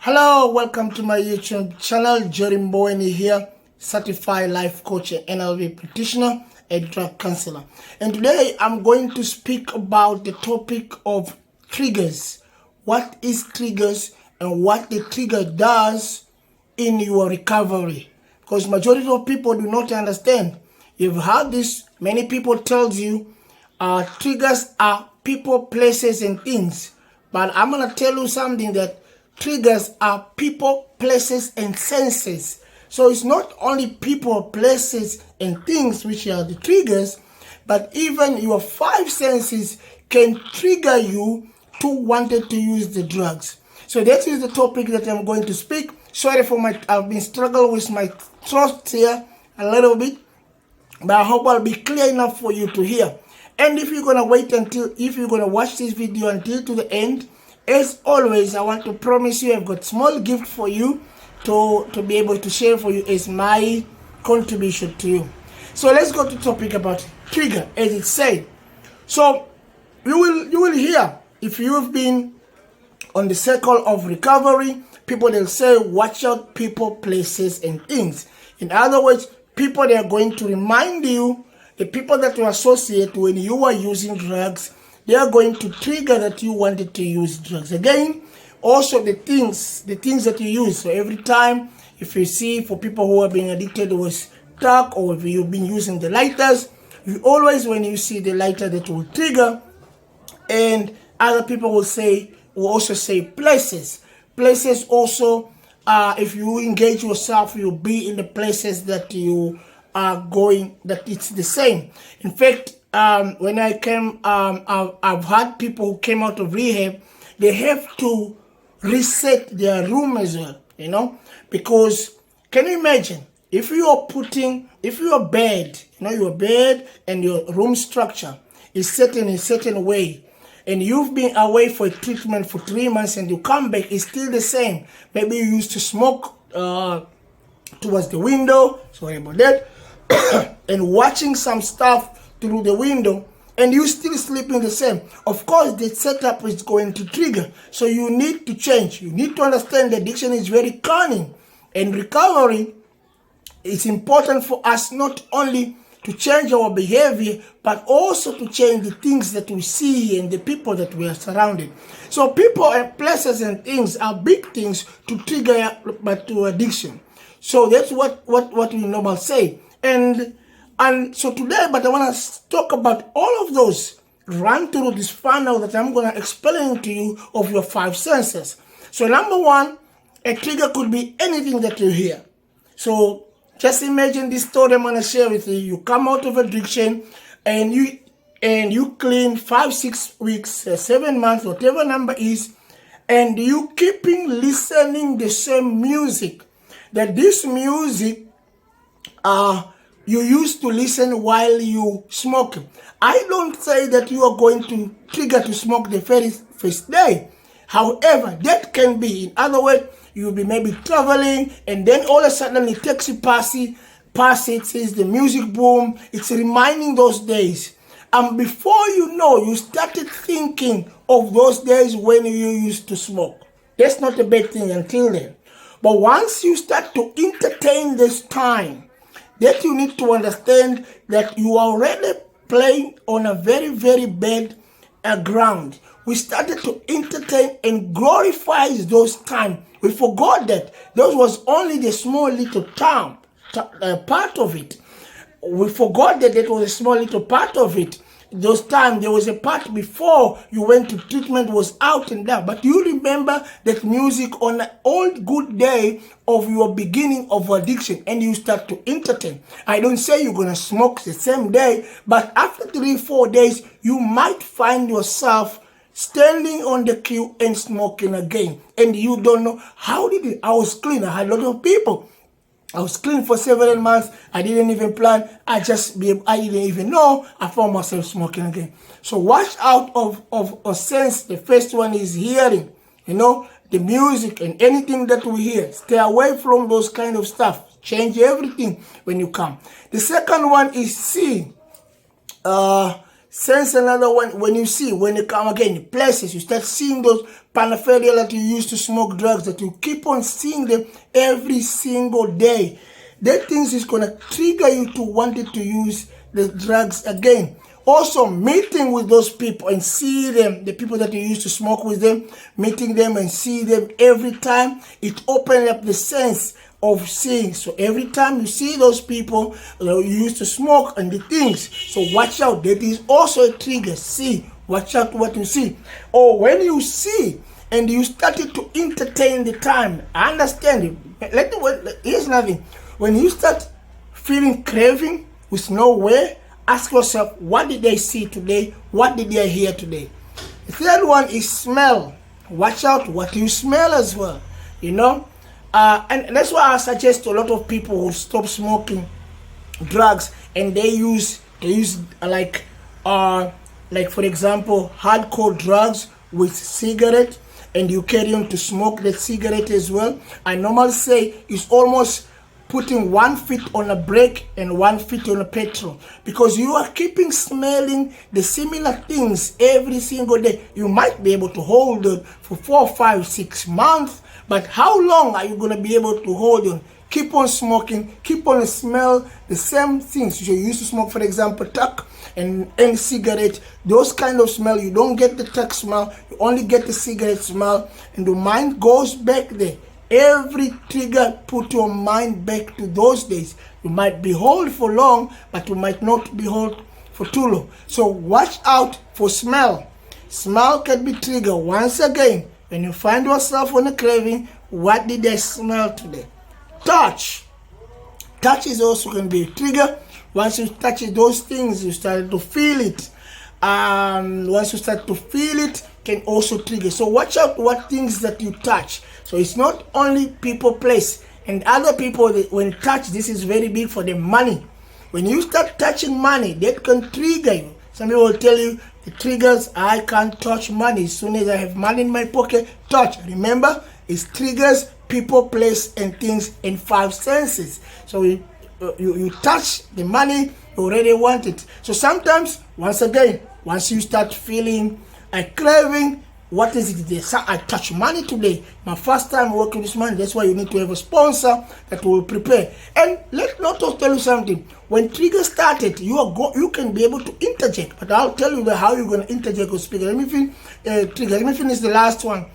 Hello, welcome to my YouTube channel. Jerry Mboweni here, certified life coach and NLP practitioner, a drug counselor. And today I'm going to speak about the topic of triggers. What is triggers and what the trigger does in your recovery? Because majority of people do not understand. You've heard this, many people tell you triggers are people, places, and things. But I'm going to tell you something that triggers are people, places, and senses. So it's not only people, places, and things which are the triggers, but even your five senses can trigger you to wanted to use the drugs. So that is the topic that I'm going to speak. Sorry for I've been struggling with my throat here a little bit, but I hope I'll be clear enough for you to hear. And if you're gonna watch this video until to the end, as always, I want to promise you I've got small gift for you to be able to share for you as my contribution to you. So let's go to topic about trigger, as it said. So you will hear, if you've been on the circle of recovery, people they'll say, watch out people, places, and things. In other words, people they are going to remind you, the people that you associate when you are using drugs, they are going to trigger that you wanted to use drugs. Again, also the things that you use. So every time, if you see for people who are being addicted with crack, or if you've been using the lighters, you always, when you see the lighter, that will trigger. And other people will also say places. Places also, if you engage yourself, you'll be in the places that you are going, that it's the same. In fact, when I came, I've had people who came out of rehab, they have to reset their room as well, because can you imagine if your bed, your bed and your room structure is set in a certain way, and you've been away for a treatment for 3 months and you come back, it's still the same. Maybe you used to smoke towards the window, sorry about that, and watching some stuff through the window, and you still sleeping the same. Of course, the setup is going to trigger. So you need to change. You need to understand the addiction is very cunning. And recovery, it's important for us not only to change our behavior, but also to change the things that we see and the people that we are surrounded. So people and places and things are big things to trigger but to addiction. So that's what we normally say. And so today, but I want to talk about all of those, run through this funnel that I'm going to explain to you of your five senses. So number one, a trigger could be anything that you hear. So just imagine this story I'm going to share with you. You come out of addiction and you clean 5, 6 weeks, 7 months, whatever number is, and you keeping listening the same music. That this music you used to listen while you smoke. I don't say that you are going to trigger to smoke the very first day. However, that can be. In other words, you'll be maybe traveling, and then all of a sudden the taxi passes, the music boom. It's reminding those days. And before you know, you started thinking of those days when you used to smoke. That's not a bad thing until then. But once you start to entertain this time, that you need to understand that you are already playing on a very, very bad ground. We started to entertain and glorify those times. We forgot that those was only the small little part of it. We forgot that was a small little part of it. Those times, there was a part before you went to treatment was out and down. But you remember that music on an old good day of your beginning of addiction, and you start to entertain. I don't say you're going to smoke the same day, but after 3-4 days, you might find yourself standing on the queue and smoking again. And you don't know, how did it? I was clean. I had a lot of people. I was clean for several months. I didn't even plan. I didn't even know. I found myself smoking again. So watch out of a sense. The first one is hearing, the music and anything that we hear. Stay away from those kind of stuff. Change everything when you come. The second one is seeing. sense another one. When you come again, places, you start seeing those paraphernalia that you use to smoke drugs, that you keep on seeing them every single day. That things is going to trigger you to wanting to use the drugs again. Also, meeting with those people and see them, the people that you used to smoke with them, meeting them and see them every time, it opens up the sense of seeing. So every time you see those people you used to smoke and the things, so watch out. That is also a trigger. See, watch out what you see. Or when you see and you started to entertain the time, I understand it. Here's nothing. When you start feeling craving with nowhere, ask yourself, what did I see today? What did I hear today? The third one is smell. Watch out what you smell as well, you know. And that's why I suggest to a lot of people who stop smoking drugs and they use like for example, hardcore drugs with cigarette, and you carry on to smoke that cigarette as well. I normally say it's almost putting 1 foot on a brake and 1 foot on a petrol, because you are keeping smelling the similar things every single day. You might be able to hold it for 4, 5, 6 months, but how long are you going to be able to hold on? Keep on smoking, keep on smell the same things. You used to smoke, for example, tuck and cigarette, those kind of smell. You don't get the tuck smell, you only get the cigarette smell, and the mind goes back there. Every trigger put your mind back to those days. You might be hold for long, but you might not be hold for too long. So watch out for smell. Smell can be trigger. Once again, when you find yourself on a craving, what did I smell today? Touch. Touch is also going to be a trigger. Once you touch those things, you start to feel it. Once you start to feel it, can also trigger. So watch out what things that you touch. So it's not only people, place, and other people. When touch, this is very big for the money. When you start touching money, that can trigger you. Some people will tell you the triggers, I can't touch money. As soon as I have money in my pocket, touch. Remember, it's triggers, people, place, and things in 5 senses. So you touch the money, you already want it. So sometimes, once again, once you start feeling a craving, what is it? I touch money today. My first time working with money. That's why you need to have a sponsor that will prepare. And let us tell you something. When trigger started, you can be able to interject. But I'll tell you how you're going to interject with speaker. Let me finish the last one.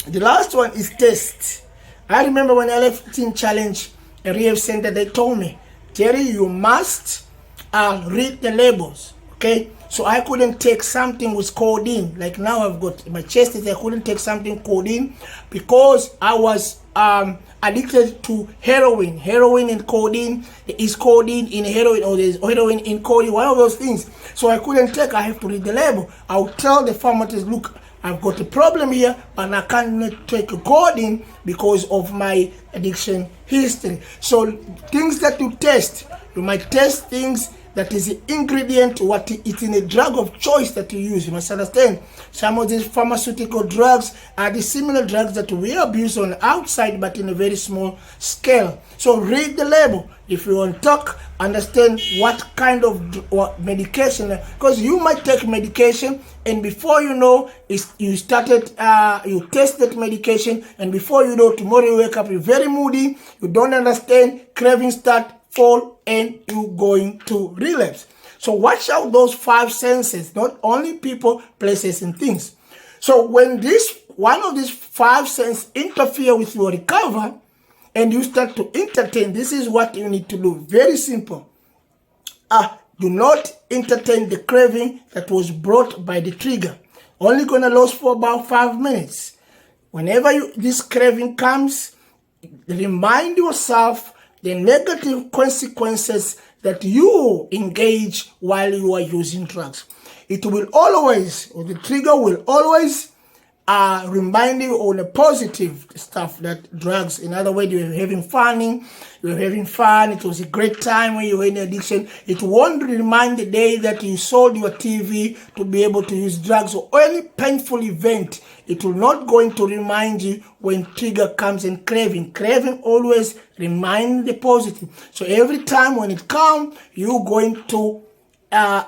The last one is test. I remember when I left Teen Challenge, a rehab center, they told me, Jerry, you must read the labels. Okay? So I couldn't take something with codeine. Like now I've got my chest, I couldn't take something codeine because I was addicted to heroin. Heroin and codeine. There is codeine in heroin, or there's heroin in codeine, one of those things. So I couldn't take, I have to read the label. I'll tell the pharmacist, look, I've got a problem here, but I can't take codeine because of my addiction history. So things that you test, you might test things that is the ingredient, what it's in a drug of choice that you use. You must understand, some of these pharmaceutical drugs are the similar drugs that we abuse on outside, but in a very small scale. So read the label. If you want to talk, understand what kind of medication, because you might take medication and before you know, you test that medication, and before you know, tomorrow you wake up, you're very moody, you don't understand, cravings start, fall, and you going to relapse. So watch out those 5 senses, not only people, places, and things. So when one of these 5 senses interfere with your recovery and you start to entertain, this is what you need to do. Very simple. Do not entertain the craving that was brought by the trigger. Only gonna last for about 5 minutes. Whenever this craving comes, remind yourself the negative consequences that you engage while you are using drugs. It will always, or the trigger will always remind you of the positive stuff that drugs, in other words, you're having fun, it was a great time when you were in addiction. It won't remind the day that you sold your TV to be able to use drugs, or any painful event. It will not going to remind you when trigger comes and craving. Craving always remind the positive. So every time when it comes, you're going to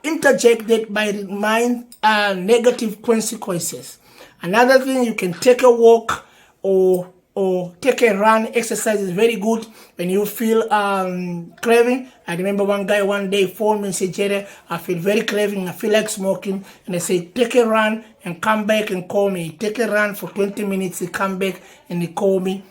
interjected by the mind negative consequences. Another thing, you can take a walk or take a run. Exercise is very good when you feel craving. I remember one guy one day phoned me and said, Jerry, I feel very craving, I feel like smoking. And I said, take a run and come back and call me. Take a run for 20 minutes, he come back and he called me,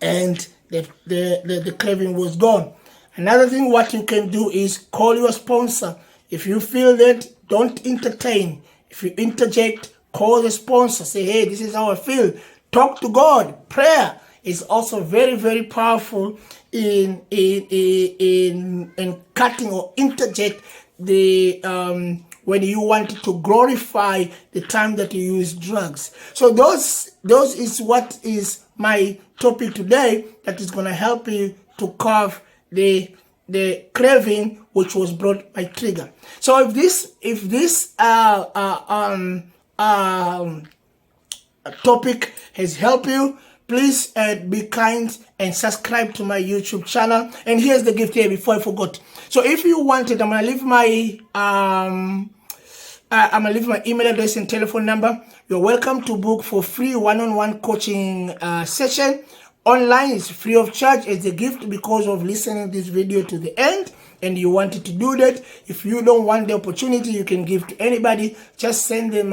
and the craving was gone. Another thing what you can do is call your sponsor. If you feel that, don't entertain. If you interject, call the sponsor. Say, hey, this is how I feel. Talk to God. Prayer is also very, very powerful in cutting or interject the when you want to glorify the time that you use drugs. So those is what is my topic today, that is going to help you to curb the craving which was brought by trigger. So if this topic has helped you, please be kind and subscribe to my YouTube channel. And here's the gift here before I forgot. So if you want it, I'm gonna leave my email address and telephone number. You're welcome to book for free one-on-one coaching session. Online is free of charge as a gift because of listening this video to the end, and you wanted to do that. If you don't want the opportunity, you can give to anybody. Just send them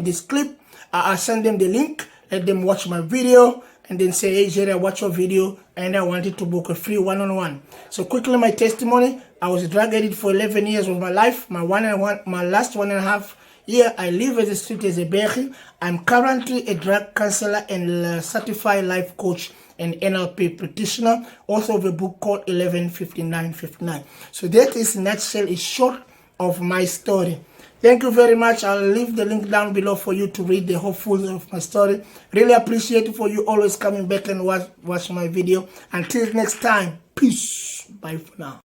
this clip. I'll send them the link, let them watch my video, and then say, hey Jerry, I watch your video and I wanted to book a free one-on-one. So quickly, my testimony: I was a drug addict for 11 years of my life. My last 1.5 year, I live as a street as a beggar. I'm currently a drug counselor and certified life coach and NLP practitioner, author of a book called 115959. So that is in a nutshell, is short of my story. Thank you very much. I'll leave the link down below for you to read the whole full of my story. Really appreciate it for you always coming back and watch my video. Until next time, peace. Bye for now.